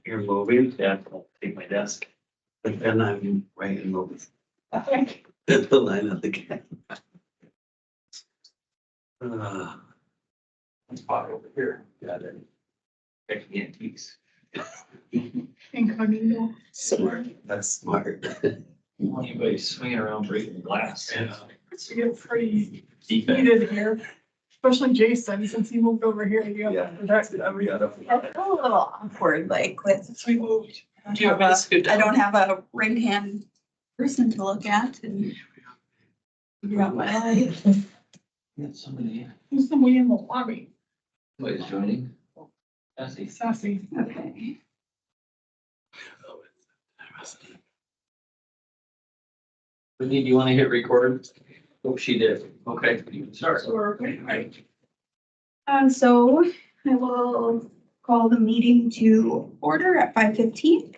You're moving? Yeah, I'll take my desk. But then I'm right in the, Okay. the line of the camera. Spot over here. Got it. Checking antiques. Incognito. Smart, that's smart. Anybody swinging around breaking glass. It's to get pretty Defense. heated here, especially Jason, since he moved over here. You Yeah. have to protect every other. I feel a little awkward, like with, Since we moved. I don't have a right hand person to look at and figure out my life. Got somebody, Who's the we in the lobby? somebody's joining. Jesse. Sassy. Okay. Whitney, do you want to hit record? Oh, she did. Okay, you can start. So we're okay, right? So I will call the meeting to order at 5:15.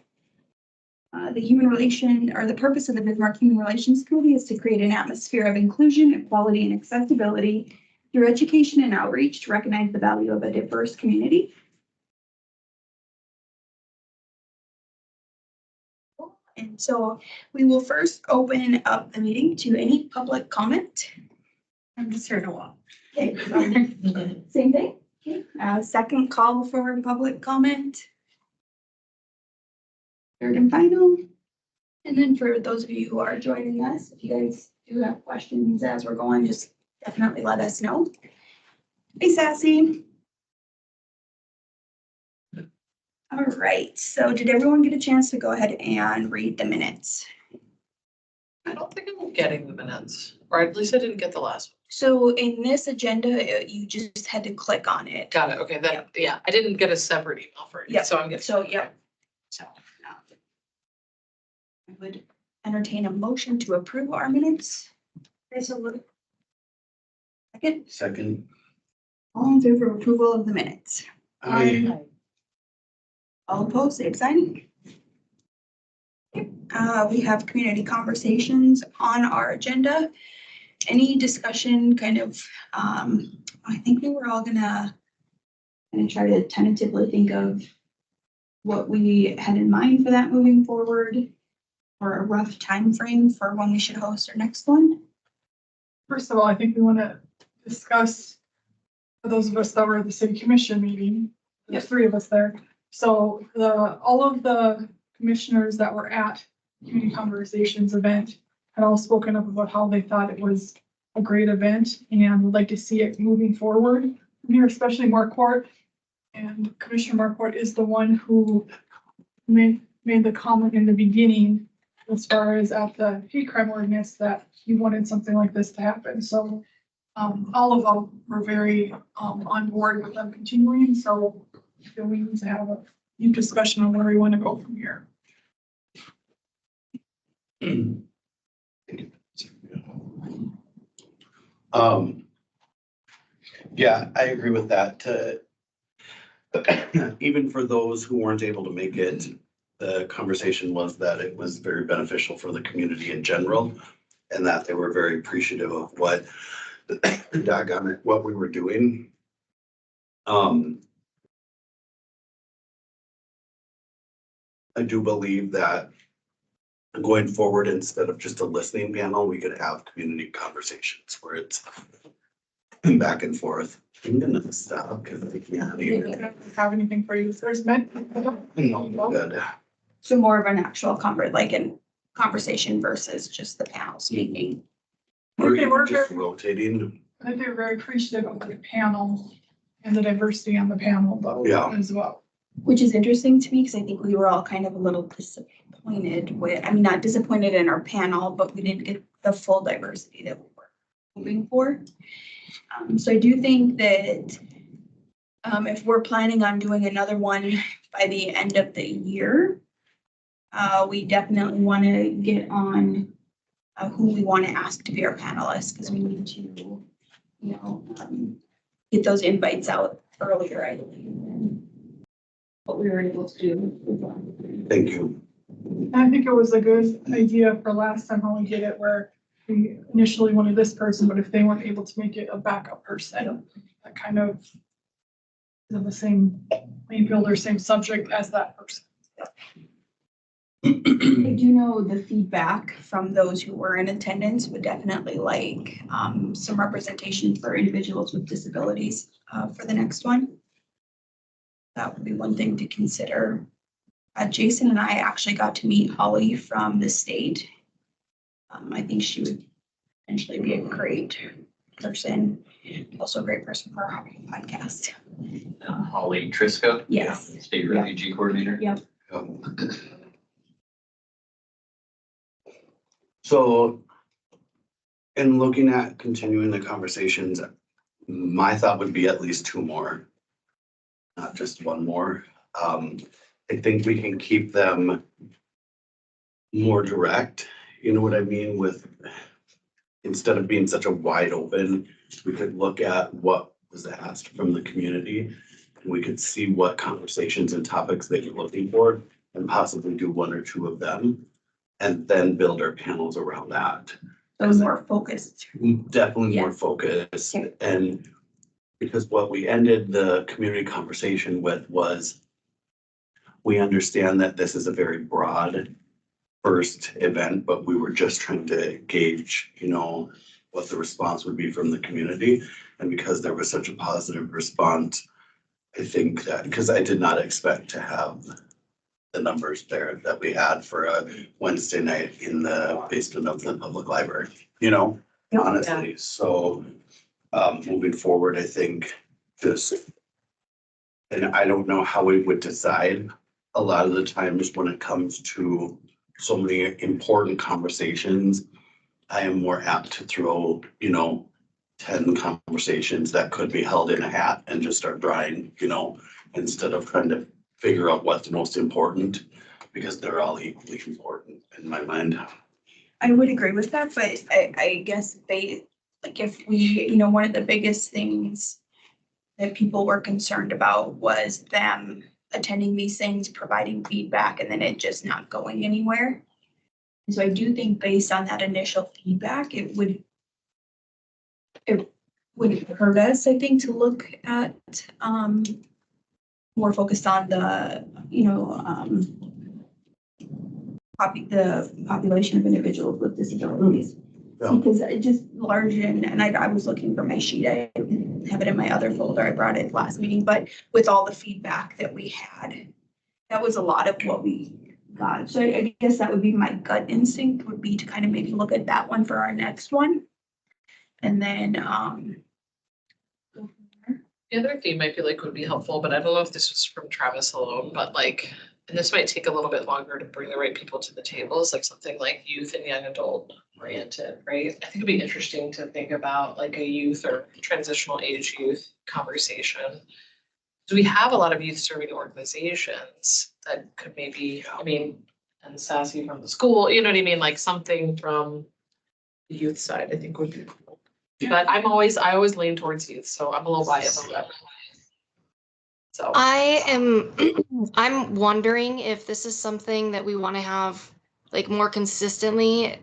The purpose of the Bismarck Human Relations Committee is to create an atmosphere of inclusion, equality, and accessibility through education and outreach to recognize the value of a diverse community. And so we will first open up the meeting to any public comment. I'm just here to walk. Okay, same thing. Okay, second call for public comment. Third and final. And then for those of you who are joining us, if you guys do have questions as we're going, just definitely let us know. Hey, Sassy. All right, so did everyone get a chance to go ahead and read the minutes? I don't think I'm getting the minutes, or at least I didn't get the last one. So in this agenda, you just had to click on it. Got it, okay, then, yeah, I didn't get a separate email for Yep. it, so I'm getting. So, yep. So, I would entertain a motion to approve our minutes. There's a little. Second, Second, all in favor of approval of the minutes. I, All opposed, same sign. We have community conversations on our agenda. Any discussion kind of, I think we were all gonna try to tentatively think of what we had in mind for that moving forward, or a rough time frame for when we should host our next one. First of all, I think we want to discuss, for those of us that were at the city commission meeting, there's Yep. 3 of us there. So all of the commissioners that were at Community Conversations event had all spoken up about how they thought it was a great event and would like to see it moving forward from here, especially Marquardt. And Commissioner Marquardt is the one who made the comment in the beginning as far as at the hate crime ordinance that he wanted something like this to happen. So all of them were very on board with them continuing. So I feel we need to have a deep discussion on where we want to go from here. yeah, I agree with that. Even for those who weren't able to make it, the conversation was that it was very beneficial for the community in general. And that they were very appreciative of what, doggone it, what we were doing. I do believe that going forward, instead of just a listening panel, we could have community conversations where it's back and forth. I'm gonna stop because I can't I hear. don't have anything for you. There's men. No, good. So more of an actual conversation versus just the panel speaking. Or Okay, even we're just very- rotating. I think they're very appreciative of the panel and the diversity on the panel though, Yeah. as well. Which is interesting to me because I think we were all kind of a little disappointed with, I mean, not disappointed in our panel, but we didn't get the full diversity that we were hoping for. So I do think that if we're planning on doing another one by the end of the year, we definitely want to get on who we want to ask to be our panelists because we need to, get those invites out earlier, I believe, than what we were able to do. Thank you. And I think it was a good idea for last time when we did it where we initially wanted this person, but if they weren't able to make it, a backup person. That kind of of the same playing field or same subject as that person. I do know the feedback from those who were in attendance would definitely like some representation for individuals with disabilities for the next one. That would be one thing to consider. Jason and I actually got to meet Holly from the state. I think she would potentially be a great person, also a great person for our podcast. Holly Triska, Yes. State Refugee Coordinator. Yep. So in looking at continuing the conversations, my thought would be at least 2 more, not just 1 more. I think we can keep them more direct, you know what I mean, with, instead of being such a wide open, we could look at what was asked from the community. And we could see what conversations and topics they were looking for and possibly do 1 or 2 of them. And then build our panels around that. So more focused. Definitely more Yeah. focused. Okay. And because what we ended the community conversation with was, we understand that this is a very broad first event, but we were just trying to gauge, you know, what the response would be from the community. And because there was such a positive response, I think that, because I did not expect to have the numbers there that we had for a Wednesday night in the basement of the public library, you know, honestly. So moving forward, I think just, and I don't know how we would decide a lot of the times when it comes to so many important conversations, I am more apt to throw, you know, 10 conversations that could be held in a hat and just start drawing, you know, instead of trying to figure out what's most important, because they're all equally important in my mind. I would agree with that, but I guess like if we, you know, one of the biggest things that people were concerned about was them attending these things, providing feedback, and then it just not going anywhere. And so I do think based on that initial feedback, it would hurt us, I think, to look at more focused on the, you know, the population of individuals with disabilities. Yeah. Because it just large and I was looking for my sheet. I didn't have it in my other folder. I brought it last meeting, but with all the feedback that we had, that was a lot of what we got. So I guess that would be my gut instinct, would be to kind of maybe look at that one for our next one. And then The other theme I feel like would be helpful, but I don't know if this was from Travis alone, but like, and this might take a little bit longer to bring the right people to the table, is like something like youth and young adult oriented, right? I think it'd be interesting to think about like a youth or transitional age youth conversation. Do we have a lot of youth serving organizations that could maybe, I mean, and Sassy from the school, you know what I mean? Like something from the youth side, I think would be cool. But I always lean towards youth, so I'm a little biased on that. So. I'm wondering if this is something that we want to have like more consistently.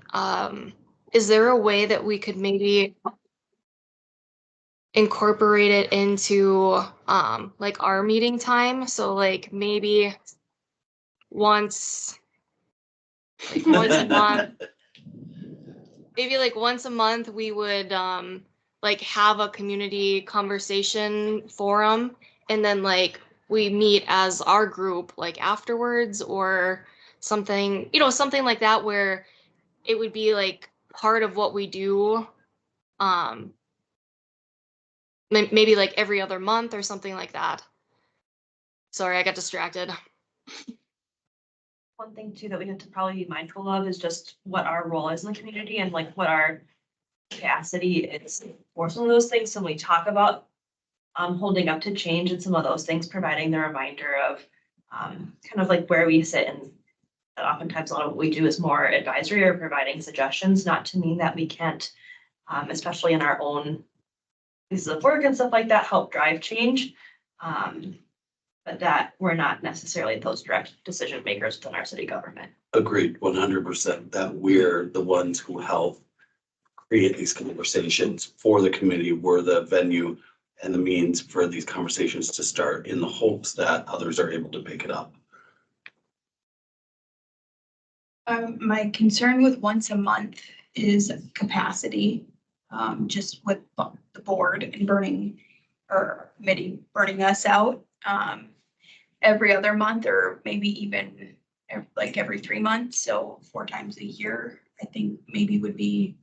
Is there a way that we could maybe incorporate it into like our meeting time? So like maybe once a month, maybe like once a month we would like have a community conversation forum, and then like we meet as our group like afterwards or something, you know, something like that, where it would be like part of what we do. Maybe like every other month or something like that. Sorry, I got distracted. One thing too that we have to probably be mindful of is just what our role is in the community and like what our capacity is for some of those things. So when we talk about holding up to change and some of those things, providing the reminder of kind of like where we sit, and that oftentimes a lot of what we do is more advisory or providing suggestions, not to mean that we can't, especially in our own pieces of work and stuff like that, help drive change. But that we're not necessarily those direct decision makers within our city government. Agreed, 100%, that we're the ones who help create these conversations for the committee. We're the venue and the means for these conversations to start in the hopes that others are able to pick it up. My concern with once a month is capacity, just with the board and burning or committee burning us out. Every other month or maybe even like every 3 months, so 4 times a year, I think maybe would be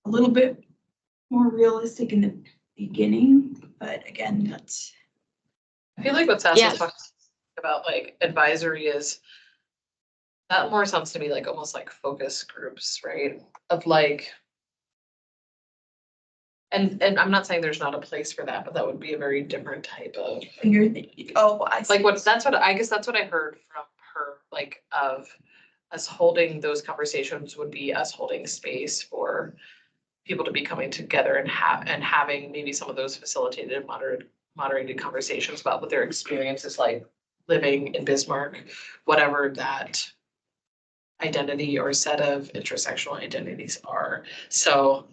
a little bit more realistic in the beginning, but again, that's. I feel like what Sassy Yes. talks about like advisory is, that more sounds to me like almost like focus groups, right? Of like. And I'm not saying there's not a place for that, but that would be a very different type of, You're thinking, oh, I see. like what, that's what, I guess that's what I heard from her, like of us holding those conversations would be us holding space for people to be coming together and having maybe some of those facilitated and moderated conversations about what their experience is like living in Bismarck, whatever that identity or set of intersectional identities are. So,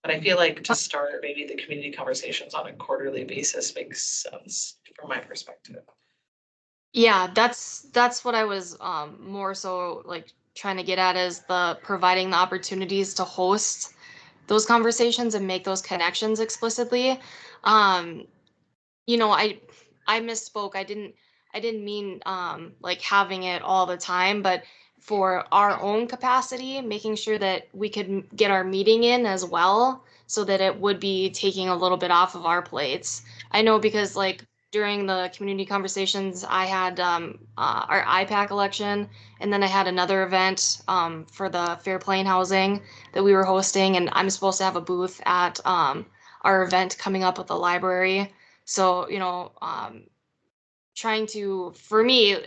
but I feel like to start maybe the community conversations on a quarterly basis makes sense from my perspective. Yeah, that's what I was more so like trying to get at, is the providing the opportunities to host those conversations and make those connections explicitly. You know, I misspoke. I didn't mean like having it all the time, but for our own capacity, making sure that we could get our meeting in as well, so that it would be taking a little bit off of our plates. I know because like during the community conversations, I had our IPAC election, and then I had another event for the Fair Plain Housing that we were hosting, and I'm supposed to have a booth at our event coming up at the library. So, you know, trying to, for me,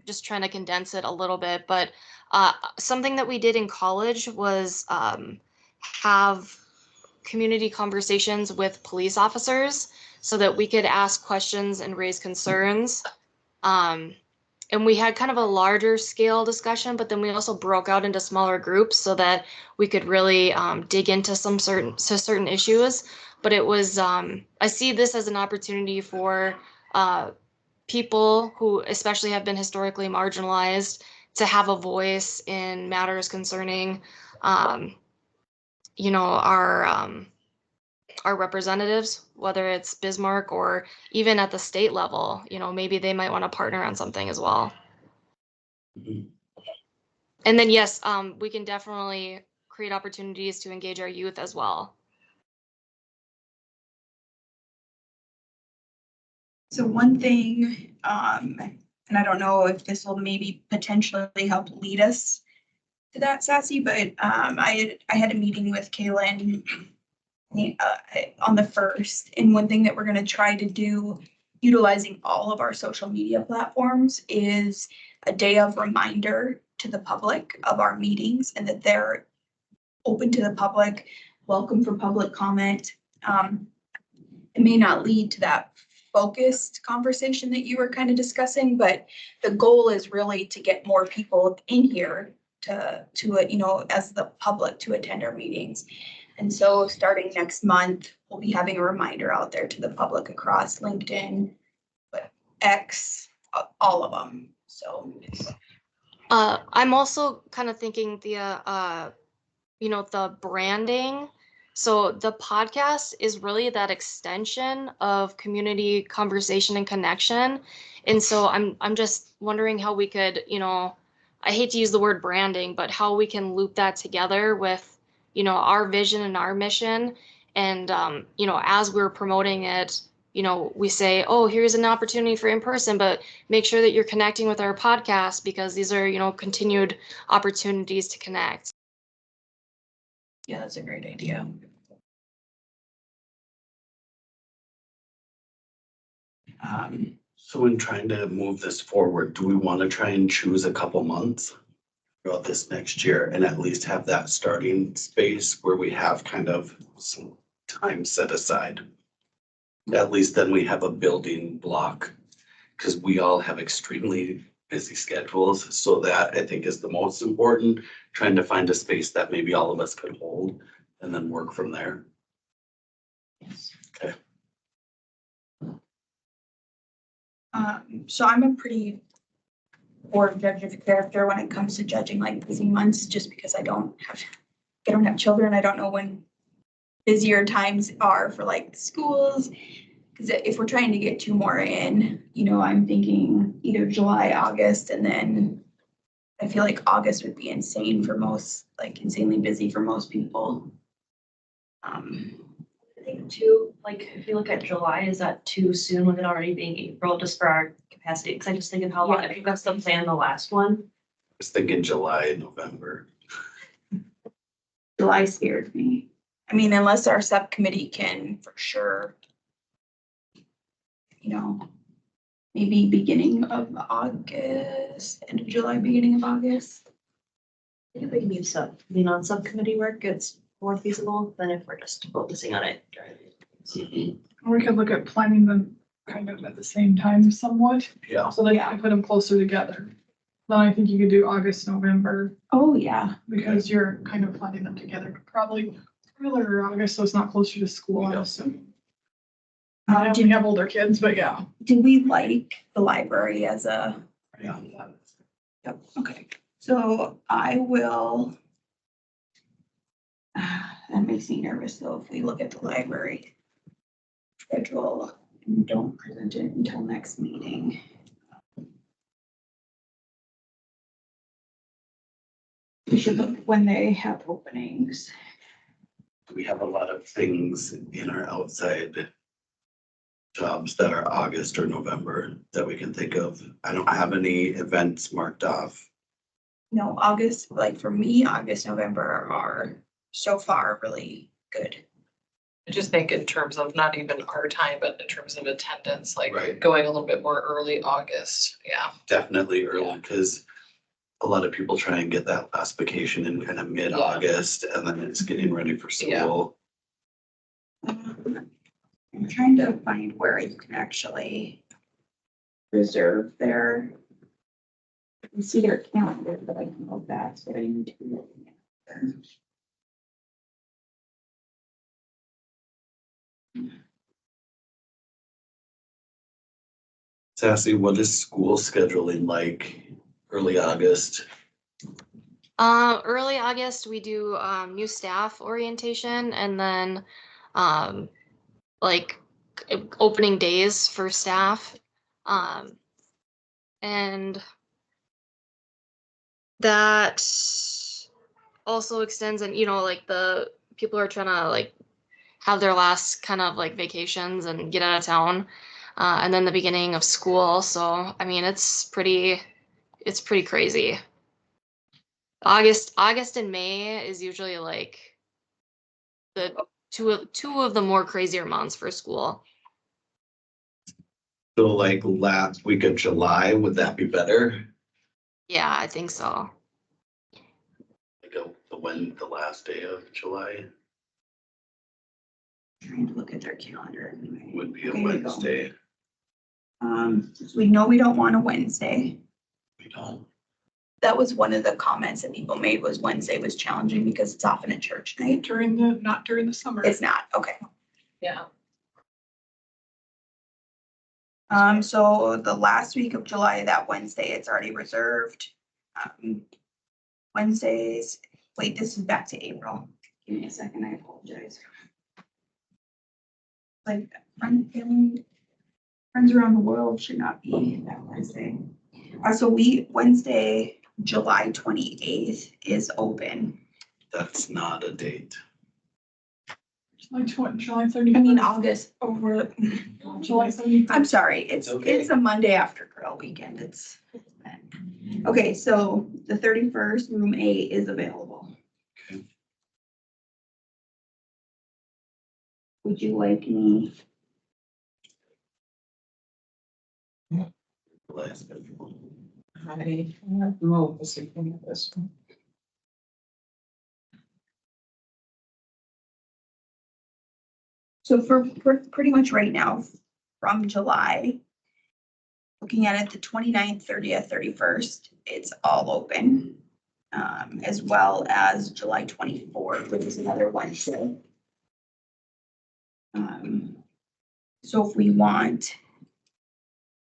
just trying to condense it a little bit. But something that we did in college was have community conversations with police officers so that we could ask questions and raise concerns. And we had kind of a larger scale discussion, but then we also broke out into smaller groups so that we could really dig into some certain issues. But it was, I see this as an opportunity for people who especially have been historically marginalized to have a voice in matters concerning, you know, our representatives, whether it's Bismarck or even at the state level. You know, maybe they might want to partner on something as well. Mhm. And then, yes, we can definitely create opportunities to engage our youth as well. So one thing, and I don't know if this will maybe potentially help lead us to that, Sassy, but I had a meeting with Kaylin on the 1st, and one thing that we're going to try to do, utilizing all of our social media platforms, is a day of reminder to the public of our meetings and that they're open to the public, welcome for public comment. It may not lead to that focused conversation that you were kind of discussing, but the goal is really to get more people in here to you know, as the public, to attend our meetings. And so starting next month, we'll be having a reminder out there to the public across LinkedIn, but X, all of them. So I'm also kind of thinking you know, the branding. So the podcast is really that extension of community conversation and connection. And so I'm just wondering how we could, you know, I hate to use the word branding, but how we can loop that together with, you know, our vision and our mission. And you know, as we're promoting it, you know, we say, oh, here's an opportunity for in person, but make sure that you're connecting with our podcast, because these are, you know, continued opportunities to connect. yeah, that's a great idea. So in trying to move this forward, do we want to try and choose a couple months throughout this next year and at least have that starting space where we have kind of some time set aside? At least then we have a building block, because we all have extremely busy schedules. So that I think is the most important, trying to find a space that maybe all of us could hold and then work from there. So I'm a pretty poor judge of character when it comes to judging like busy months, just because I don't have children. I don't know when busier times are for like schools. Cause if we're trying to get two more in, I'm thinking either July, August, and then I feel like August would be insane for most, like insanely busy for most people. I think too, like, if you look at July, is that too soon with it already being April, just for our capacity? Cause I just think of how long, I think that's the plan, the last one. I was thinking July, November. July scared me. I mean, unless our subcommittee can for sure, maybe beginning of August, end of July, beginning of August. If we can use being on subcommittee work, it's more feasible than if we're just focusing on it. We could look at planning them kind of at the same time somewhat, Yeah. so that you can put them closer together. Then I think you could do August, November, Oh, yeah. because you're kind of planning them together, probably earlier August, so it's not closer to school, I assume. Do you have older kids, but yeah. Do we like the library as a? Yeah. Yep, okay. So I will. That makes me nervous though, if we look at the library schedule and don't present it until next meeting. We should look when they have openings. We have a lot of things in our outside jobs that are August or November that we can think of. I don't have any events marked off. No, August, like for me, August, November are so far really good. I just think in terms of not even our time, but in terms of attendance, like Right. going a little bit more early August, yeah. Definitely early, because a lot of people try and get that last vacation in kind of mid-August, and then it's getting ready for school. I'm trying to find where you can actually reserve their. I can see their calendar, but I don't know if that's what I need to be looking at. Sassy, what is school scheduling like early August? Early August, we do new staff orientation and then like opening days for staff. And that also extends and like the people are trying to like have their last kind of like vacations and get out of town. And then the beginning of school. So I mean it's pretty crazy. August and May is usually like the two of the more crazier months for school. So like last week of July, would that be better? Yeah, I think so. Like the last day of July Trying to look at their calendar. would be a There you go. Wednesday. So we know we don't want a Wednesday. We don't. That was one of the comments that people made, was Wednesday was challenging because it's often a church night. Not during the summer. It's not, okay. Yeah. So the last week of July, that Wednesday, it's already reserved. Wednesdays, wait, this is back to April. Give me a second, I apologize. Like, friends around the world should not be that Wednesday. So Wednesday, July 28th is open. That's not a date. July 30. I mean, August over, July 30. I'm sorry, it's Okay. a Monday after Grill weekend, it's. Okay, so the 31st, room A is available. Okay. Would you like any? Last schedule. I have no disagreement with this one. So for pretty much right now, from July, looking at it, the 29th, 30th, 31st, it's all open. As well as July 24th, which is another Wednesday. So if we want,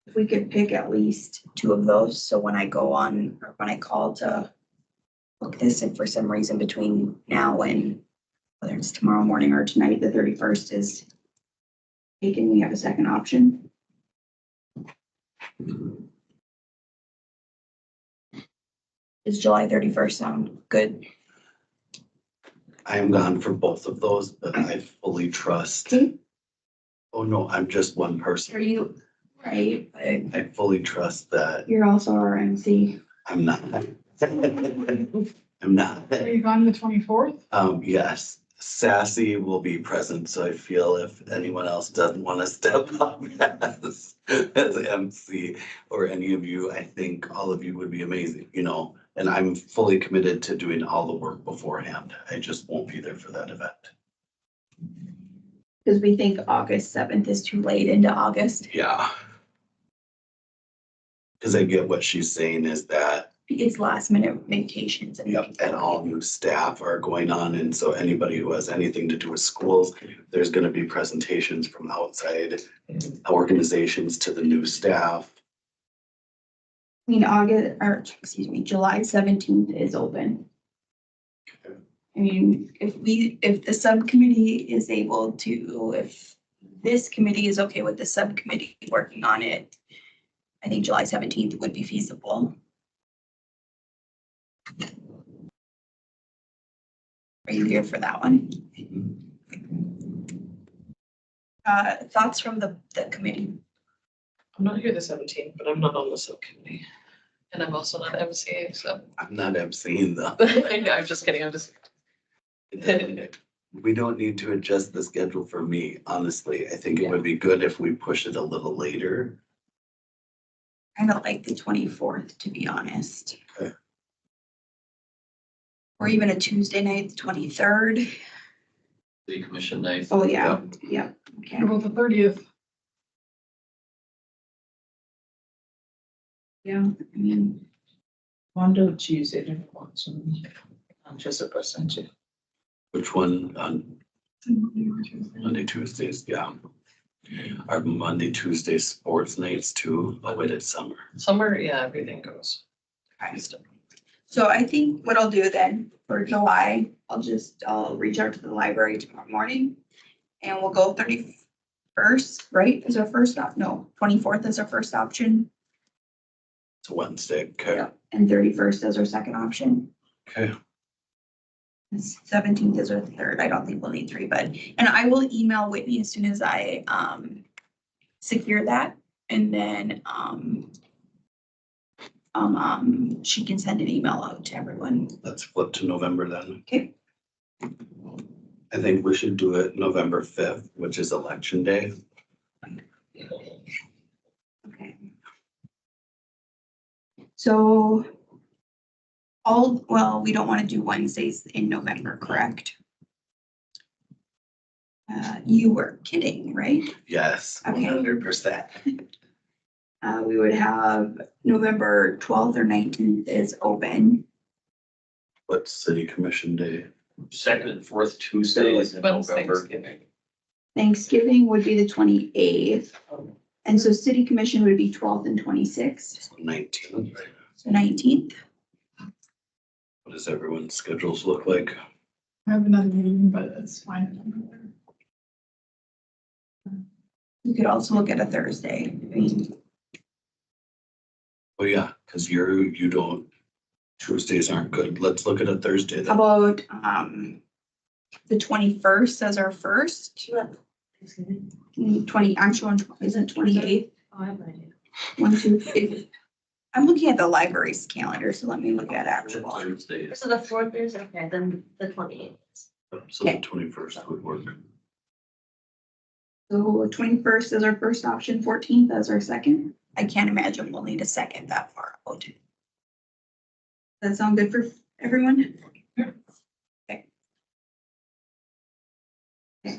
if we could pick at least 2 of those, so when I go on, or when I call to book this, if for some reason between now and whether it's tomorrow morning or tonight, the 31st is taken, we have a second option. Does July 31st sound good? I am gone for both of those, but I fully trust. Okay. Oh, no, I'm just one Are person. you, right, but I fully trust that you're also our MC. I'm not. I'm not. Are you gone the 24th? Yes, Sassy will be present, so I feel if anyone else doesn't want to step up as MC or any of you, I think all of you would be amazing, you know, and I'm fully committed to doing all the work beforehand. I just won't be there for that event. Because we think August 7th is too late into August. Yeah. Because I get what she's saying is that, It's last minute vacations and. yep, and all new staff are going on, and so anybody who has anything to do with schools, there's gonna be presentations from outside organizations to the new staff. I mean, July 17th is open. Okay. I mean, if the subcommittee is able to, if this committee is okay with the subcommittee working on it, I think July 17th would be feasible. Are you here for that one? Thoughts from the committee? I'm not here the 17th, but I'm not on the subcommittee. And I'm also not MC, so. I'm not emceeing though. I know, I'm just kidding, I'm just. We don't need to adjust the schedule for me, honestly. I think it would be good if we push it a little later. Kind of like the 24th, to be honest. Okay. Or even a Tuesday night, the 23rd. The commission night. Oh, yeah, okay. What about the 30th? Yeah, I mean, Monday, Tuesday, different ones, and just a percentage. Which one on Monday, Tuesdays? Yeah. Our Monday, Tuesday sports nights too. Oh, wait, it's summer. Summer, yeah, everything goes. okay. So I think what I'll do then for July, I'll reach out to the library tomorrow morning. And we'll go 31st, right, is our first no, 24th is our first option. It's a Wednesday. Okay. Yeah, and 31st is our second option. Okay. 17th is our third. I don't think we'll need 3, but, and I will email Whitney as soon as I, secure that. And then, she can send an email out to everyone. Let's flip to November then. Okay. I think we should do it November 5th, which is election day. Okay. So well, we don't want to do Wednesdays in November, correct? You were kidding, right? Yes, Okay. 100%. We would have November 12th or 19th is open. What's city commission day? Second and fourth Tuesdays in When's November. Thanksgiving? Thanksgiving would be the 28th. And so city commission would be 12th and 26th, 19th. so 19th. What does everyone's schedules look like? I have another meeting, but it's fine. You could also look at a Thursday. I mean, Oh, yeah, because you don't, Tuesdays aren't good. Let's look at a Thursday how then. about, the 21st as our first? 20, I'm showing, isn't 28th? Oh, I have an idea. 1, 2, 3. I'm looking at the library's calendar, so let me look at actual. Thursdays. So the 4th is, okay, then the 28th. So the 21st would work. So 21st is our first option, 14th as our second. I can't imagine we'll need a second that far out. Does that sound good for everyone?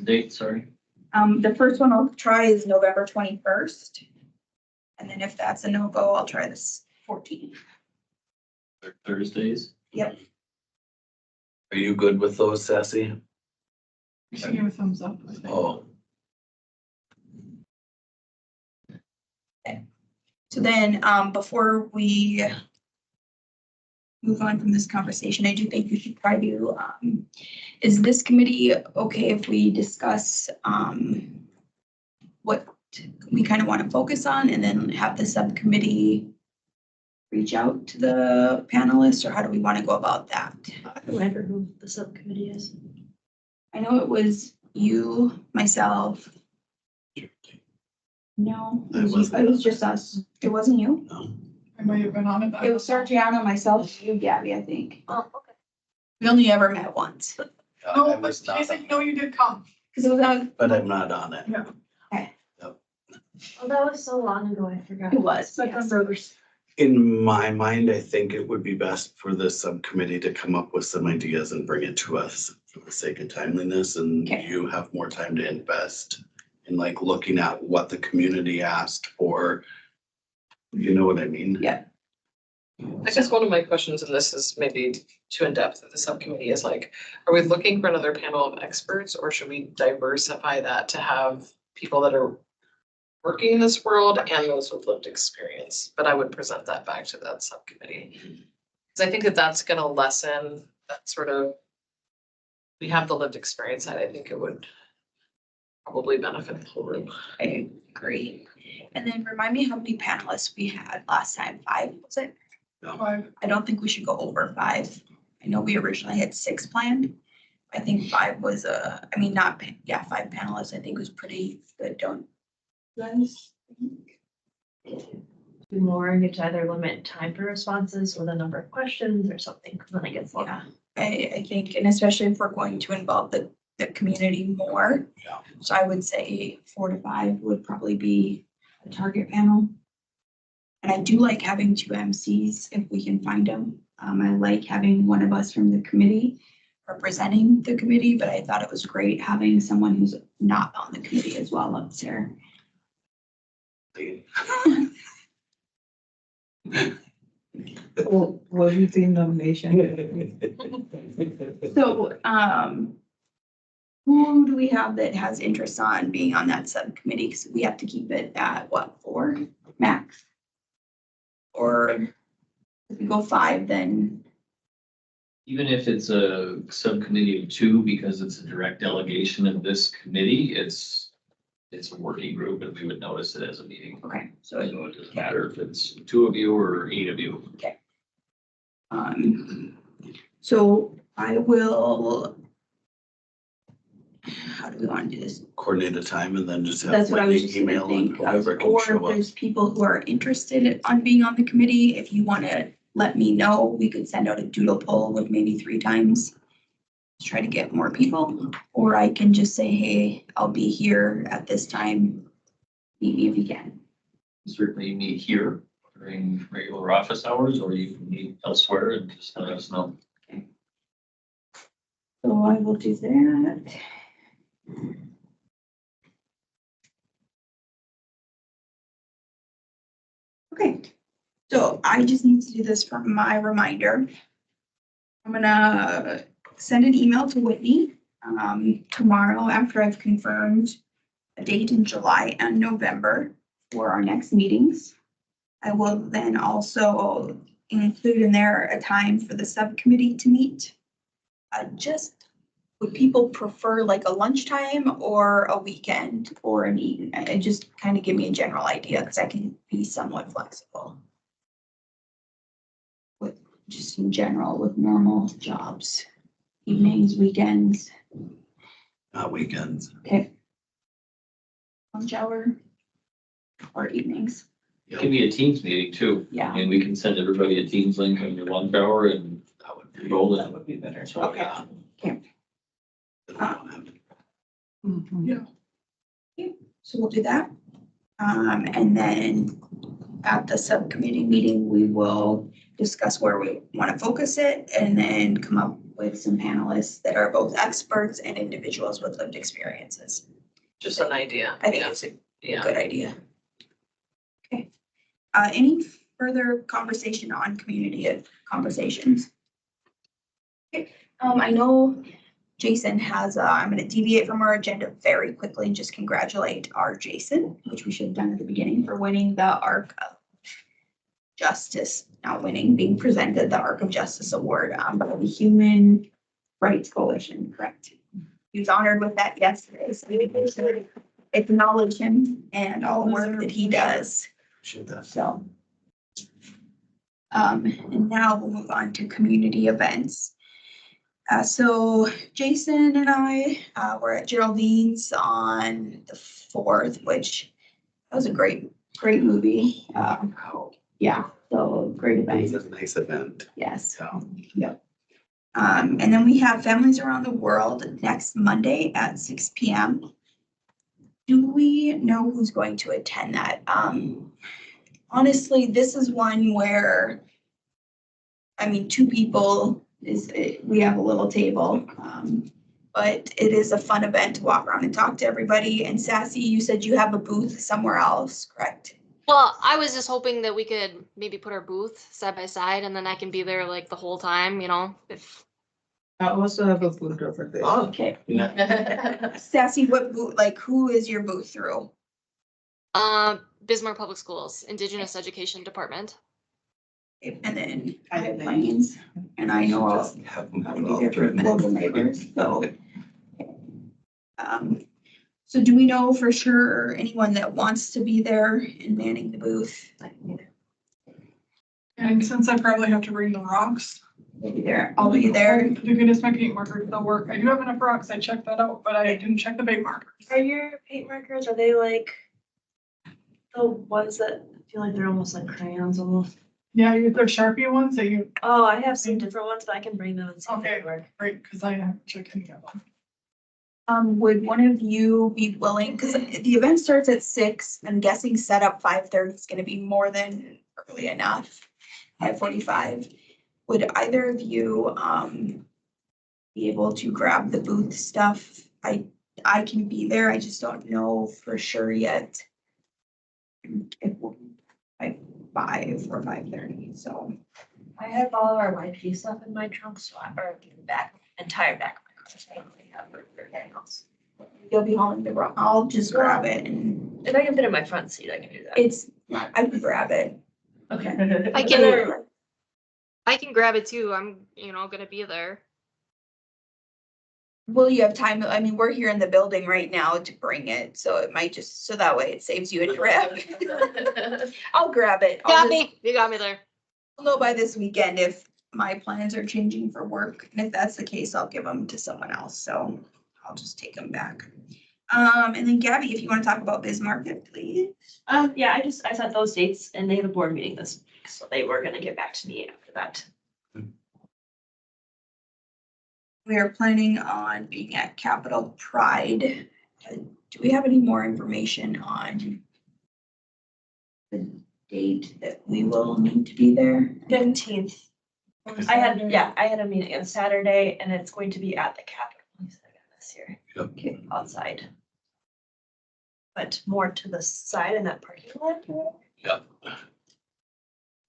Date, sorry. The first one I'll try is November 21st. And then if that's a no-go, I'll try this 14th. Thursdays. Are you good with those, Sassy? You should give a thumbs up. I think. Oh, So then, before we move on from this conversation, I do think we should probably do, is this committee okay if we discuss, what we kind of want to focus on and then have the subcommittee reach out to the panelists, or how do we want to go about that? I don't remember who the subcommittee is. I know it was you, myself. No, it was just us. It wasn't you? No. I might have been on it. It was Sergiano, myself, you, Gabby, I think. Oh, okay. We only ever met once. I No, but was not Jason, on no, it, you did come. Cause it was on, but I'm not on it. Oh, that was so long ago, I forgot. it was, Second yes. brothers. In my mind, I think it would be best for the subcommittee to come up with some ideas and bring it to us for the sake of timeliness, and Okay. you have more time to invest in like looking at what the community asked for. You know what I mean? Yeah. I guess one of my questions, and this is maybe too in-depth of the subcommittee, is like, are we looking for another panel of experts, or should we diversify that to have people that are working in this world and those with lived experience? But I would present that back to that subcommittee. Because I think that that's gonna lessen that sort of, we have the lived experience side, I think it would probably benefit the whole room. I agree. And then remind me how many panelists we had last time, 5, was it? Five. I don't think we should go over 5. I know we originally had 6 planned. I think 5 was, I mean, not, 5 panelists, I think was pretty good, don't you guys think? Do more and get to either limit time for responses or the number of questions or something, because then it gets long. Yeah, I think, and especially if we're going to involve the community more. Yeah. So I would say 4 to 5 would probably be a target panel. And I do like having 2 MCs if we can find them. I like having one of us from the committee representing the committee, but I thought it was great having someone who's not on the committee as well up there. Well, what do you think nomination? So, who do we have that has interest on being on that subcommittee? Because we have to keep it at what, 4 max? Or if we go 5, then, Even if it's a subcommittee of 2, because it's a direct delegation of this committee, it's a working group and we would notice it as a meeting. okay, So it doesn't matter if it's 2 of you or 8 of you. so I will. How do we want to do this? Coordinate a time and then just have That's what I was Whitney just gonna email and think, whoever can or if show up. there's people who are interested on being on the committee, if you wanna let me know, we could send out a doodle poll with maybe 3 times. Try to get more people, or I can just say, hey, I'll be here at this time. Meet me if you can. Certainly meet here during regular office hours, or you can meet elsewhere and just let us know. So I will do that. Okay, so I just need to do this for my reminder. I'm gonna send an email to Whitney tomorrow after I've confirmed a date in July and November for our next meetings. I will then also include in there a time for the subcommittee to meet. Would people prefer like a lunchtime or a weekend or an evening? And just kind of give me a general idea, because I can be somewhat flexible. With, just in general, with normal jobs, evenings, weekends, Not weekends. okay. Lunch hour or evenings, It can be a Teams meeting too. yeah, And we can send everybody a Teams link on your lunch hour and That would be. roll That it. would be better. So, Okay. yeah. Mhm. so we'll do that. And then at the subcommittee meeting, we will discuss where we want to focus it and then come up with some panelists that are both experts and individuals with lived experiences. Just an idea. I think Yeah. it's a Yeah. good idea. Okay. Any further conversation on community conversations? Okay, I know Jason has, I'm gonna deviate from our agenda very quickly and just congratulate our Jason, which we should have done at the beginning, for winning the Arc of Justice, not winning, being presented the Arc of Justice Award by the Human Rights Coalition, correct? He was honored with that yesterday, so we should acknowledge him and all the work that he does. Should that. So. And now we'll move on to community events. So Jason and I, were at Geraldine's on the 4th, which was a great movie. Yeah, so great It was event, a nice event. yes. So, Yep. And then we have Families Around the World next Monday at 6 p.m. Do we know who's going to attend that? Honestly, this is one where, I mean, 2 people we have a little table. But it is a fun event to walk around and talk to everybody. And Sassy, you said you have a booth somewhere else, correct? Well, I was just hoping that we could maybe put our booth side by side and then I can be there like the whole time, you know, if I also have a booth over there. oh, Okay. yeah. Sassy, what booth, like, who is your booth through? Bismarck Public Schools, Indigenous Education Department. And then I have I have Plains, and I know I'll Just have them I'll have it be all there for through. local neighbors, so. So do we know for sure anyone that wants to be there and manning the booth? And since I probably have to bring the rocks. We'll be there, I'll be there. The goodness, my paint markers don't work. I do have enough rocks. I checked that out, but I didn't check the paint markers. Are your paint markers, are they like the ones that feel like they're almost like crayons almost? Yeah, they're Sharpie ones that you, Oh, I have some different ones, but I can bring them and see if okay, they work. great, because I haven't checked any of them. Would one of you be willing, because the event starts at 6, I'm guessing set up 5:30 is gonna be more than early enough. 5:45. Would either of you be able to grab the booth stuff? I can be there, I just don't know for sure yet. If we'll, like 5 or 5:30, so. I have all of our YP stuff in my trunk, so or in the back, entire back of my car. So I don't really have room for anything else. You'll be hauling the rock, I'll just grab it and If I can fit in my front seat, I can do that. it's, I can grab it. Okay. I can grab it too. I'm, gonna be there. Will you have time? I mean, we're here in the building right now to bring it, so it might just, so that way it saves you a trip. I'll grab it. Got me. You got me there. I'll know by this weekend if my plans are changing for work, and if that's the case, I'll give them to someone else, so I'll just take them back. And then Gabby, if you want to talk about Bismarck, please. Yeah, I set those dates and they have a board meeting this week, so they were gonna get back to me after that. We are planning on being at Capitol Pride. Do we have any more information on the date that we will need to be there? 15th. I had a meeting on Saturday and it's going to be at the Capitol this year. Yep. Okay. Outside. But more to the side in that parking lot.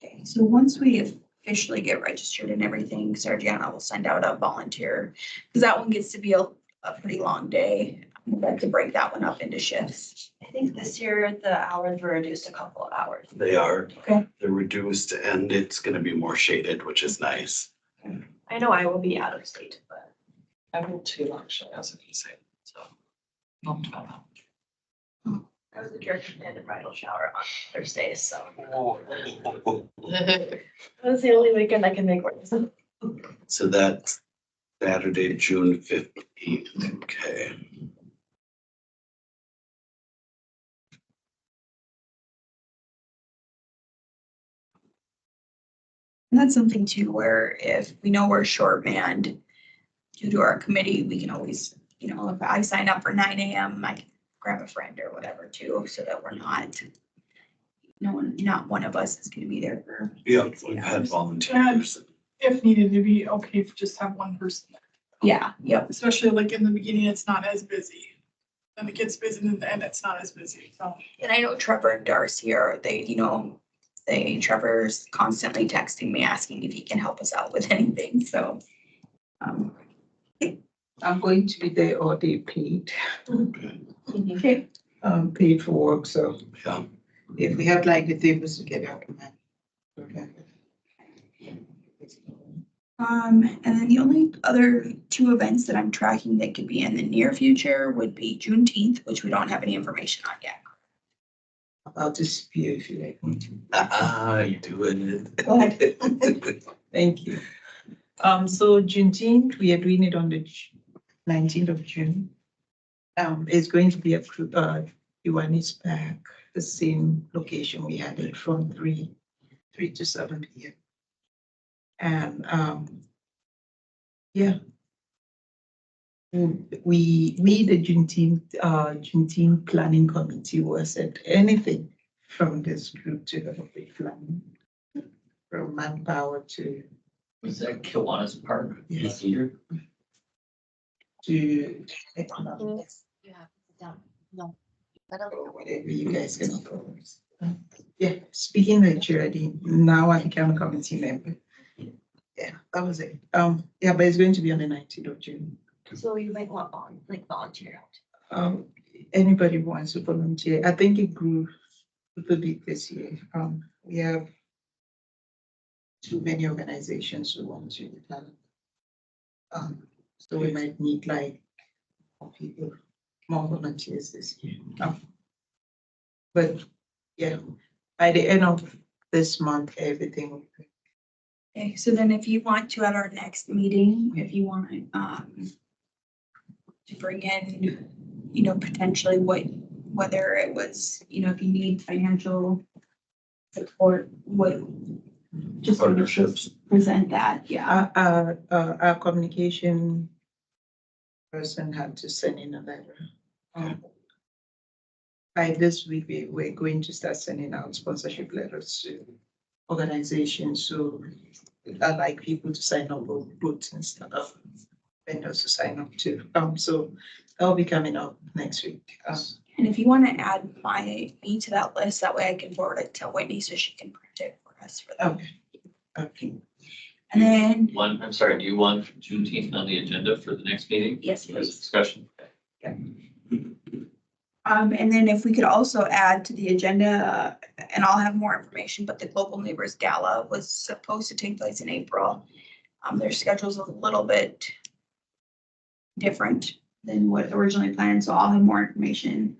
Okay, so once we officially get registered and everything, Sargiana will send out a volunteer, because that one gets to be a pretty long day. We'd like to break that one up into shifts. I think this year the hours were reduced a couple of hours. They are. Okay. They're reduced and it's gonna be more shaded, which is nice. I know I will be out of state, but I will too, actually, as a say, so. Not about that. I was a director and a bridal shower on Thursday, so That's that's the only weekend I can make work. So that's Saturday, June 15th. Okay. And that's something too, where if we know we're short manned due to our committee, we can always, if I sign up for 9 a.m., I can grab a friend or whatever too, so that we're not, not one of us is gonna be there for. Yeah, we've had volunteers. If needed, to be okay if just have one person there. Yeah, yep. Especially like in the beginning, it's not as busy. Then it gets busy and in the end, it's not as busy, so. And I know Trevor and Darcy Trevor's constantly texting me, asking if he can help us out with anything, so. Okay. I'm going to be there all day paid, Okay. paid for work, so Yeah. if we have like the tables together. Okay. And then the only other two events that I'm tracking that could be in the near future would be Juneteenth, which we don't have any information on yet. I'll disappear if you like me to. You do it. Go ahead. Thank you. So Juneteenth, we are doing it on the 19th of June. It's going to be a Kiwanis Park, the same location we had it from 3 to 7 p.m. And yeah. We the Juneteenth planning committee was at anything from this group to have a plan, from manpower to Was that Kiwanis Park Yes. this year? economics Yeah, done. No. or whatever you guys can call it. Yeah, speaking of Geraldine, now I become a committee member. Yeah, that was it. Yeah, but it's going to be on the 19th of June. So you might want volunteer. Anybody who wants to volunteer, I think it grew a little bit this year. We have too many organizations who want to. So we might need like more people, more volunteers this year. But yeah, by the end of this month, everything will be. Okay, so then if you want to, at our next meeting, if you want, to bring in, potentially whether it was, if you need financial support, just Partnerships. present that, yeah. Our communication person had to send in a letter. By this week, we're going to start sending out sponsorship letters to organizations. So I'd like people to sign up for groups and stuff, vendors to sign up too. So that'll be coming up next week. And if you want to add me to that list, that way I can forward it to Whitney so she can print it for us for that. Okay. And then, I'm sorry, do you want Juneteenth on the agenda for the next meeting? yes, For please. discussion? And then if we could also add to the agenda, and I'll have more information, but the Global Neighbors Gala was supposed to take place in April. Their schedule's a little bit different than what originally planned, so I'll have more information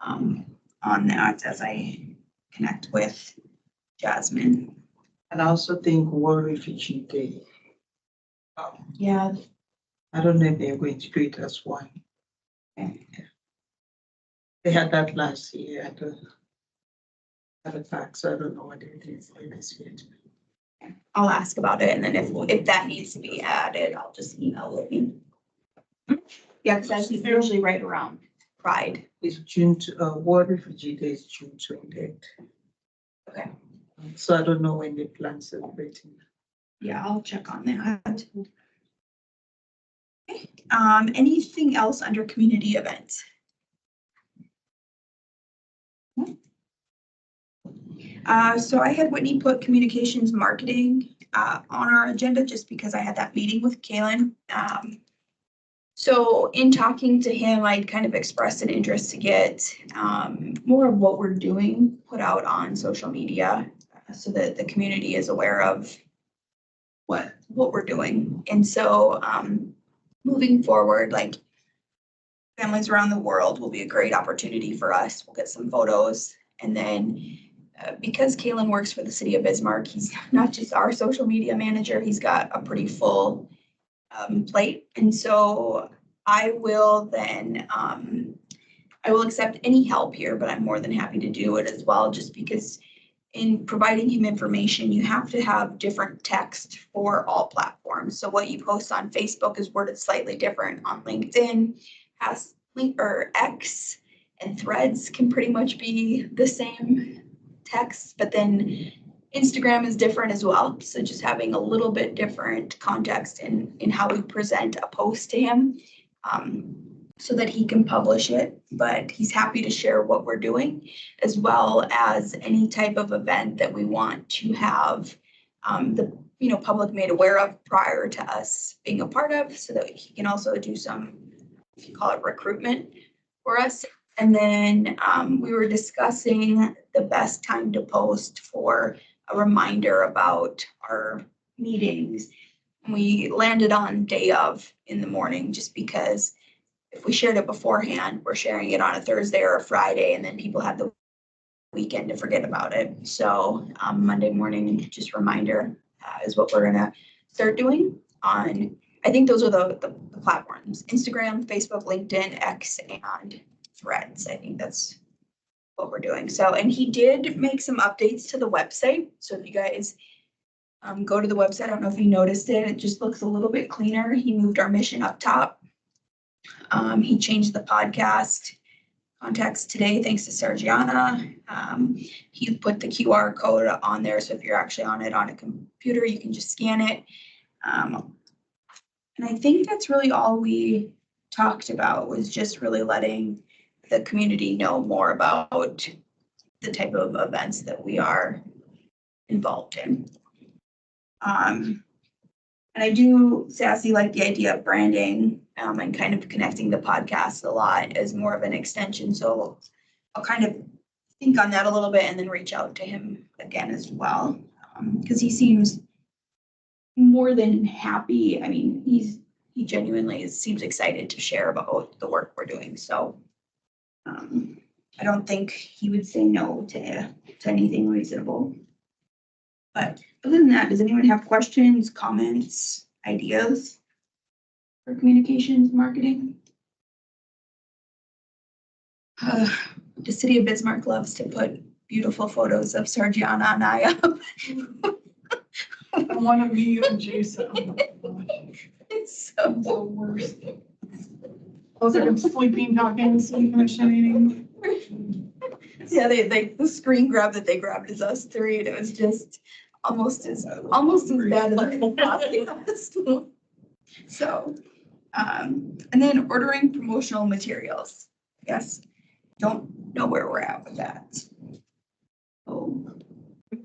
on that as I connect with Jasmine. And I also think World Refugee Day. Yeah, I don't know if they're going to do it as one. Okay. They had that last year at the park, so I don't know what they're doing for this year. I'll ask about it, and then if that needs to be added, I'll just email Whitney. Yeah, because that's usually right around Pride. It's World Refugee Day is June 28th. Okay. So I don't know when they plan celebrating. Yeah, I'll check on that. Okay. Anything else under community events? So I had Whitney put communications marketing on our agenda just because I had that meeting with Kaylin. So in talking to him, I'd kind of expressed an interest to get more of what we're doing put out on social media so that the community is aware of what we're doing. And so moving forward, like families around the world will be a great opportunity for us. We'll get some photos. And then because Kaylin works for the city of Bismarck, he's not just our social media manager, he's got a pretty full plate. And so I will then, I will accept any help here, but I'm more than happy to do it as well, just because in providing him information, you have to have different text for all platforms. So what you post on Facebook is worded slightly different on LinkedIn, has or X and Threads can pretty much be the same text, but then Instagram is different as well. So just having a little bit different context in how we present a post to him so that he can publish it. But he's happy to share what we're doing, as well as any type of event that we want to have the, public made aware of prior to us being a part of, so that he can also do some, if you call it recruitment for us. And then we were discussing the best time to post for a reminder about our meetings. We landed on day of in the morning, just because if we shared it beforehand, we're sharing it on a Thursday or a Friday, and then people have the weekend to forget about it. So Monday morning, just reminder is what we're gonna start doing on, I think those are the platforms: Instagram, Facebook, LinkedIn, X, and Threads. I think that's what we're doing. So, and he did make some updates to the website. So if you guys go to the website, I don't know if you noticed it, it just looks a little bit cleaner. He moved our mission up top. He changed the podcast contacts today, thanks to Sergiana. He put the QR code on there, so if you're actually on it on a computer, you can just scan it. And I think that's really all we talked about, was just really letting the community know more about the type of events that we are involved in. And I do, Sassy, like the idea of branding and kind of connecting the podcast a lot as more of an extension. So I'll kind of think on that a little bit and then reach out to him again as well. Because he seems more than happy. I mean, he genuinely seems excited to share about the work we're doing. So I don't think he would say no to anything reasonable. But other than that, does anyone have questions, comments, ideas for communications marketing? The city of Bismarck loves to put beautiful photos of Sergiana and I up. I want to meet you and Jason. Oh my gosh. It's The worst. Those are sleeping, talking, sleep commissioning. Yeah, they the screen grab that they grabbed is us three, and it was just almost as bad as the podcast. So, and then ordering promotional materials. Yes, don't know where we're at with that. Oh,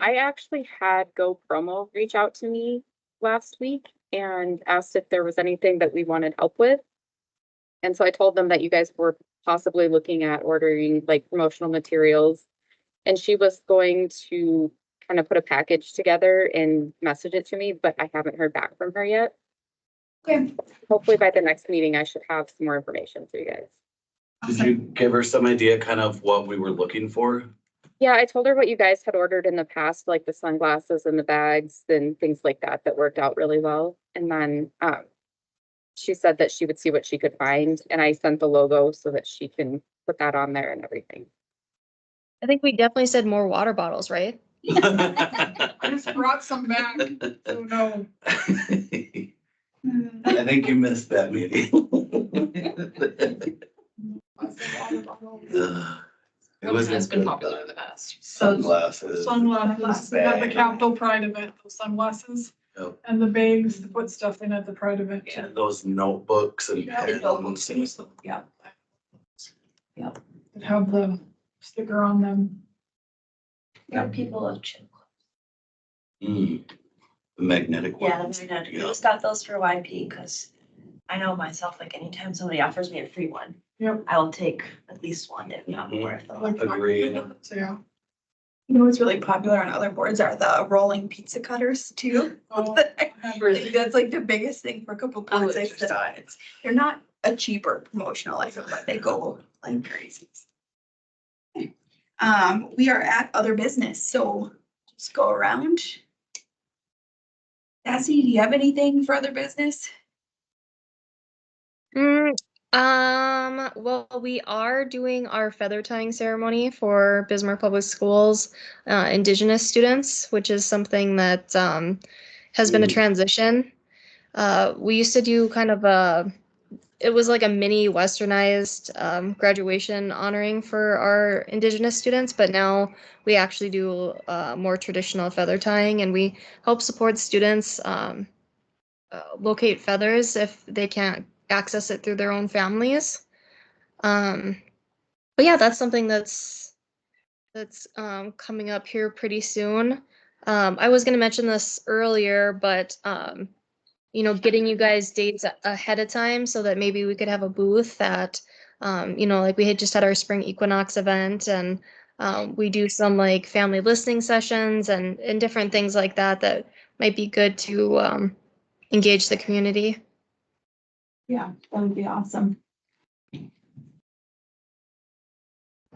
I actually had Go Promo reach out to me last week and asked if there was anything that we wanted help with. And so I told them that you guys were possibly looking at ordering like promotional materials. And she was going to kind of put a package together and message it to me, but I haven't heard back from her yet. okay. Hopefully by the next meeting, I should have some more information for you guys. Did you give her some idea kind of what we were looking for? Yeah, I told her what you guys had ordered in the past, like the sunglasses and the bags and things like that, that worked out really well. And then she said that she would see what she could find, and I sent the logo so that she can put that on there and everything. I think we definitely said more water bottles, right? I just brought some back. So no. I think you missed that meeting. It What was has been popular in the past? Sunglasses. Sunglasses, we got the Capital Pride event, those sunglasses. Yep. And the bags to put stuff in at the Pride event. And those notebooks and Yeah. pens. Yeah. Yep. That have the sticker on them. Yeah, people love chip. The magnetic Yeah, ones. we just got those for YP, because I know myself, like anytime somebody offers me a free one, Yep. I will take at least one, if not more of them. Like- Agreed. So, yeah. You know what's really popular on other boards are the rolling pizza cutters too. Oh, I think that's like the biggest thing for a couple Oh, boards I sit on. They're not a cheaper promotional item, but they go like crazy. We are at other business, so just go around. Sassy, do you have anything for other business? Well, we are doing our feather tying ceremony for Bismarck Public Schools Indigenous students, which is something that has been a Ooh. transition. We used to do kind of it was like a mini westernized graduation honoring for our Indigenous students, but now we actually do more traditional feather tying, and we help support students locate feathers if they can't access it through their own families. But yeah, that's something that's coming up here pretty soon. I was gonna mention this earlier, but, you know, getting you guys dates ahead of time so that maybe we could have a booth that, you know, like we had just had our spring equinox event and, we do some like family listening sessions and different things like that that might be good to, engage the community. Yeah, that would be awesome.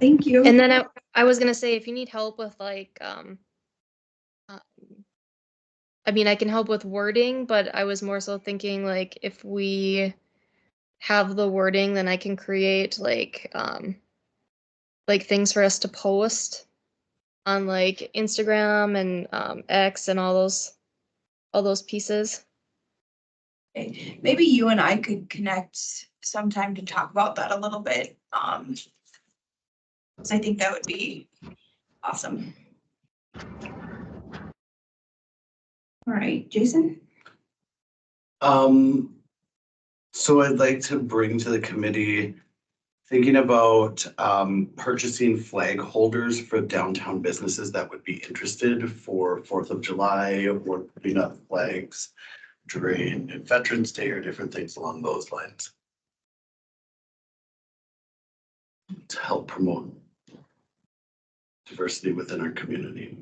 Thank you. And then I was gonna say, if you need help with like, I mean, I can help with wording, but I was more so thinking like if we have the wording, then I can create like things for us to post on like Instagram and X and all those pieces. Okay, maybe you and I could connect sometime to talk about that a little bit. So I think that would be awesome. All right, Jason? So I'd like to bring to the committee, thinking about, purchasing flag holders for downtown businesses that would be interested for 4th of July or putting up flags during Veterans Day or different things along those lines. To help promote diversity within our community.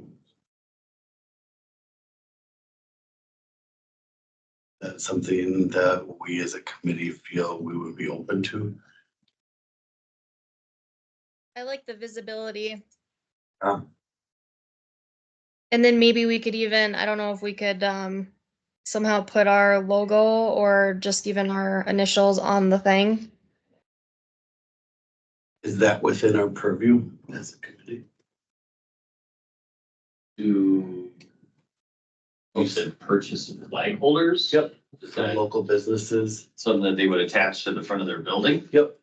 That's something that we as a committee feel we would be open to. I like the visibility. Um, And then maybe we could even, I don't know if we could somehow put our logo or just even our initials on the thing. Is that within our purview as a committee? You said purchase flag holders? Yep. Is For that local businesses? something that they would attach to the front of their building? Yep.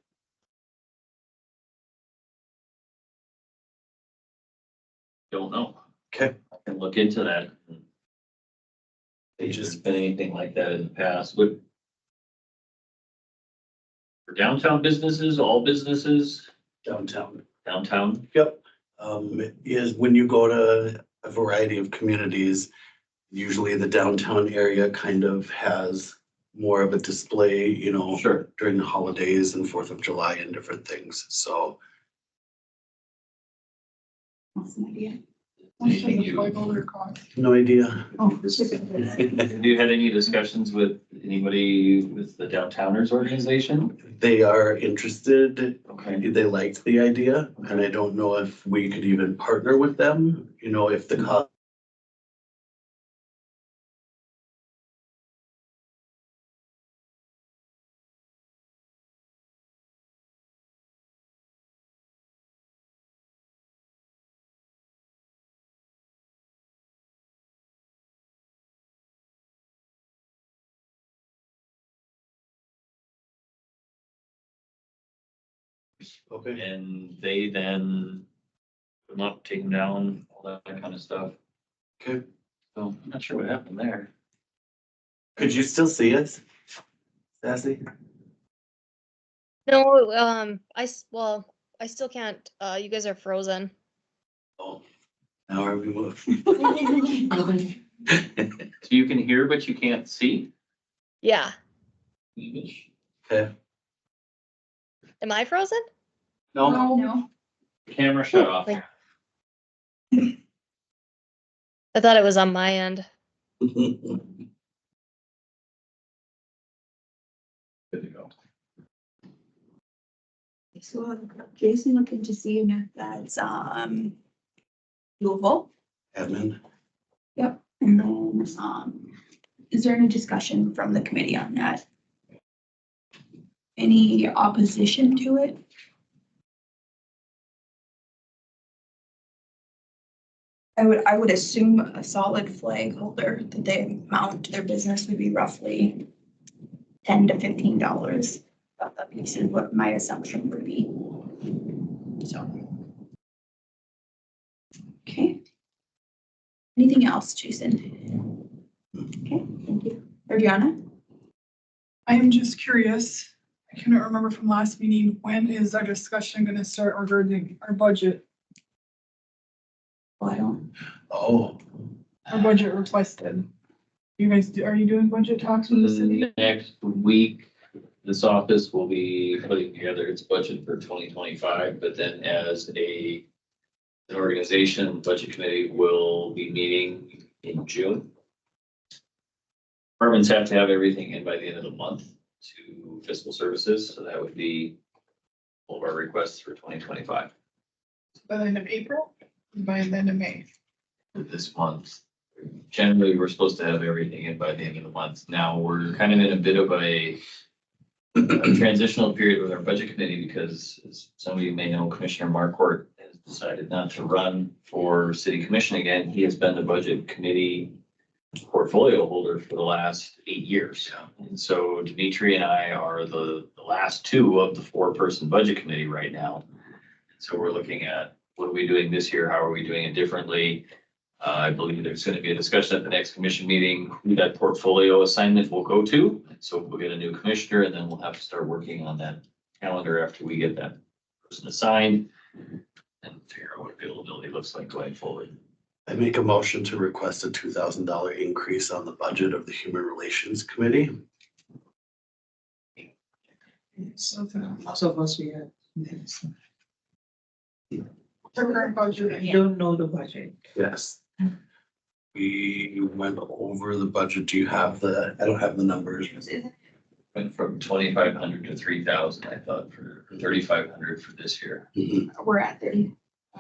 Don't know. Okay. I can look into that. They just been anything like that in the past. Would for downtown businesses, all businesses, Downtown. downtown? Yep. Is when you go to a variety of communities, usually the downtown area kind of has more of a display, you know, Sure. during the holidays and 4th of July and different things. So Awesome idea. Anything you- Flag holder cost. no idea. Oh, Have you had any discussions with anybody with the Downtowners organization? They are interested. Okay. They liked the idea, and I don't know if we could even partner with them, you know, if the cost. Okay. And they then put them up, take them down, all that kind of stuff. Okay. So I'm not sure what happened there. Could you still see us? Sassy? No, well, I still can't, you guys are frozen. Oh, now are we moving? So you can hear, but you can't see? Yeah. Okay. Am I frozen? No, No. Camera shut off. Like- I thought it was on my end. Good to go. So Jason looking to see if that's doable. admin. Yep, and then is there any discussion from the committee on that? Any opposition to it? I would assume a solid flag holder that they mount their business would be roughly $10 to $15. About that piece is what my assumption would be. So. Okay. Anything else, Jason? Okay, thank you. Adriana? I am just curious, I cannot remember from last meeting, when is our discussion gonna start regarding our budget? Oh, I don't. Oh, Our budget requested. You guys, are you doing budget talks with the city? Next week, this office will be putting together its budget for 2025, but then as an organization, the budget committee will be meeting in June. Departments have to have everything in by the end of the month to fiscal services, so that would be all of our requests for 2025 By the end of April, by the end of May. this month. Generally, we're supposed to have everything in by the end of the month. Now, we're kind of in a bit of a transitional period with our budget committee because, as some of you may know, Commissioner Marquardt has decided not to run for city commission again. He has been the budget committee portfolio holder for the last 8 years. And so Dimitri and I are the last two of the 4-person budget committee right now. So we're looking at what are we doing this year? How are we doing it differently? I believe there's going to be a discussion at the next commission meeting, who that portfolio assignment will go to. And so we'll get a new commissioner and then we'll have to start working on that calendar after we get that person assigned and figure out what availability looks like going forward. I make a motion to request a $2,000 increase on the budget of the Human Relations Committee. So the Most of us, we have. current budget. I don't know the budget. Yes. We went over the budget. Do you have I don't have the numbers. Went from 2,500 to 3,000, I thought, for 3,500 for this year. Mhm. We're at 30.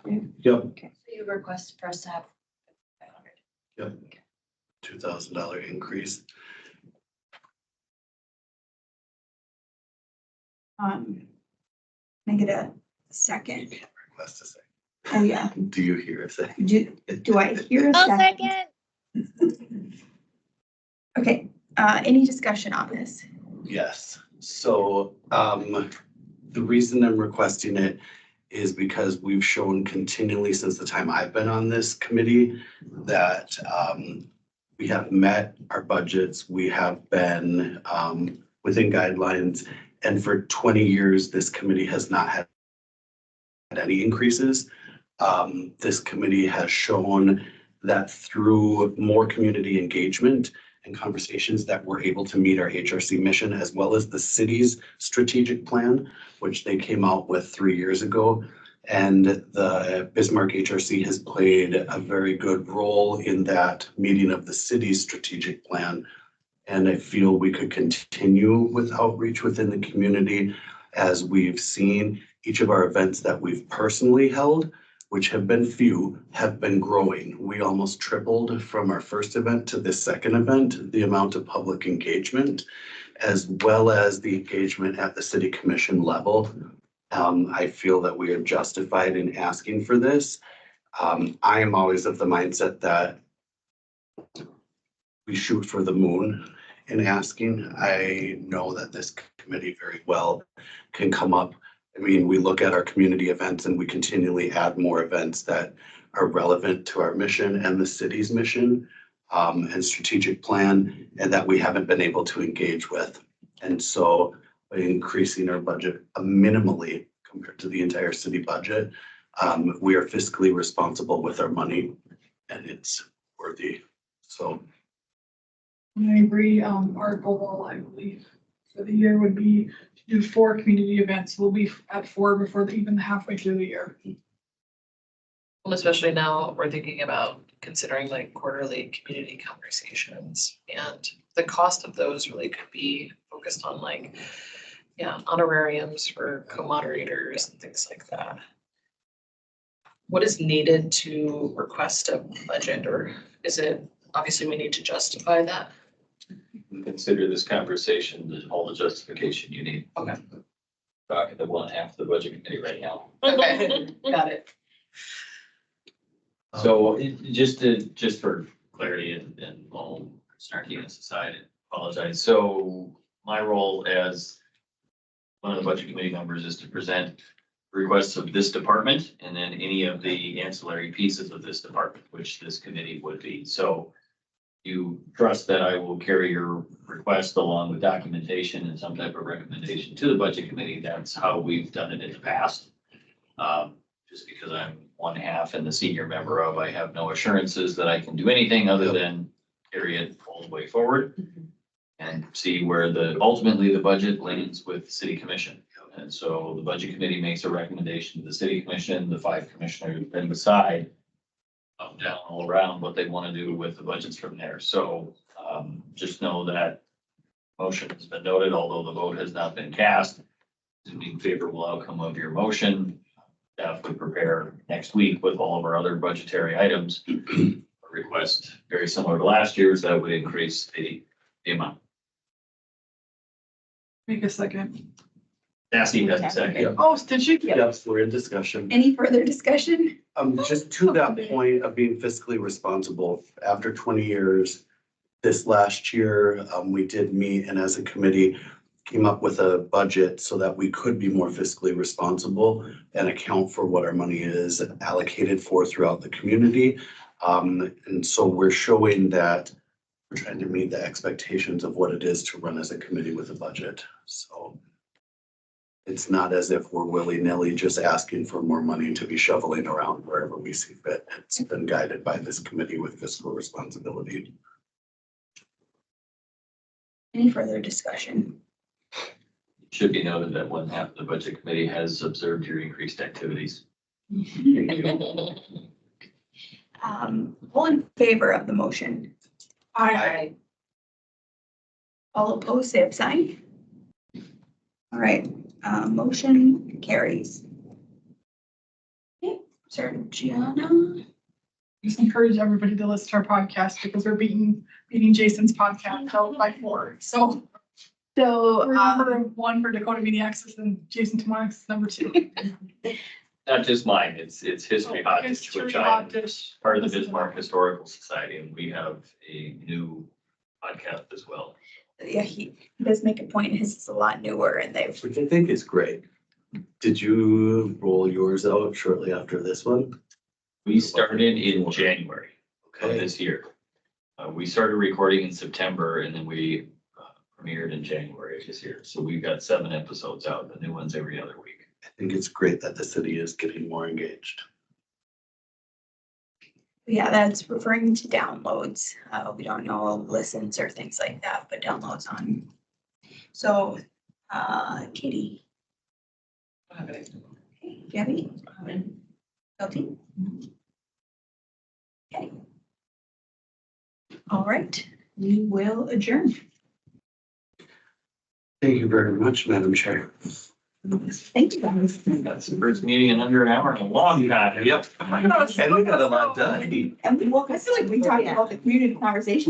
Yep, So you request for us to have 500. $2,000 increase. Can I get a second? Request a second. Oh, yeah. Do you hear a second? Do I hear a second? Okay, any discussion on this? Yes, so the reason I'm requesting it is because we've shown continually since the time I've been on this committee that we have met our budgets, we have been within guidelines, and for 20 years, this committee has not had any increases. This committee has shown that through more community engagement and conversations that we're able to meet our HRC mission as well as the city's strategic plan, which they came out with 3 years ago. And the Bismarck HRC has played a very good role in that meeting of the city's strategic plan. And I feel we could continue with outreach within the community as we've seen each of our events that we've personally held, which have been few, have been growing. We almost tripled from our first event to this second event, the amount of public engagement, as well as the engagement at the city commission level. I feel that we are justified in asking for this. I am always of the mindset that we shoot for the moon in asking. I know that this committee very well can come up. I mean, we look at our community events and we continually add more events that are relevant to our mission and the city's mission and strategic plan, and that we haven't been able to engage with. And so by increasing our budget minimally compared to the entire city budget, we are fiscally responsible with our money and it's worthy. So I agree, our goal, I believe, for the year would be to do 4 community events. We'll be at 4 before even halfway through the year. Well, especially now, we're thinking about considering like quarterly community conversations, and the cost of those really could be focused on like, yeah, honorariums for co-moderators and things like that. What is needed to request a budget, or is it, obviously we need to justify that? Consider this conversation all the justification you need. Okay. Talking to 1/2 of the budget committee right now. Okay, got it. So just for clarity and all snarkiness aside, I apologize. So my role as one of the budget committee members is to present requests of this department and then any of the ancillary pieces of this department, which this committee would be. So you trust that I will carry your request along with documentation and some type of recommendation to the budget committee. That's how we've done it in the past. Just because I'm one half and the senior member of, I have no assurances that I can do anything other than carry it all the way forward and see where ultimately the budget lands with city commission. And so the budget committee makes a recommendation to the city commission, the 5 commissioners then decide up, down, all around what they want to do with the budgets from there. So just know that motion has been noted, although the vote has not been cast. Assuming favorable outcome of your motion, staff would prepare next week with all of our other budgetary items. A request very similar to last year's that would increase the amount. Make a second. Nasty has a second. Oh, did you? Yes, we're in discussion. Any further discussion? Just to that point of being fiscally responsible, after 20 years, this last year, we did meet and as a committee came up with a budget so that we could be more fiscally responsible and account for what our money is allocated for throughout the community. And so we're showing that we're trying to meet the expectations of what it is to run as a committee with a budget. So it's not as if we're willy-nilly just asking for more money to be shoveling around wherever we see fit. It's been guided by this committee with fiscal responsibility. Any further discussion? It should be noted that one half of the budget committee has observed your increased activities. All in favor of the motion? I, All opposed, say sign. All right, motion carries. Okay, Georgiana. just encourage everybody to listen to our podcast because we're beating Jason's podcast out by 4. So So, we're number 1 for Dakota Media Access and Jason Tomax is number 2. Not just mine, it's History Hotdish, History which I'm Hotdish. part of the Bismarck Historical Society, and we have a new podcast as well. yeah, he does make a point. His is a lot newer and they've, Which I think is great. Did you roll yours out shortly after this one? We started in January of Okay, this year. We started recording in September and then we premiered in January of this year. So we've got 7 episodes out, the new ones every other week. I think it's great that the city is getting more engaged. yeah, that's referring to downloads. We don't know listens or things like that, but downloads on. So, Katie. Okay, Gabby. Kelsey. Okay. All right, we will adjourn. Thank you very much, Madam Chair. Thank you, guys. That's the first meeting in under an hour in a long time. Yep. And we got a lot done. And we, well, I feel like we talked about the community conversation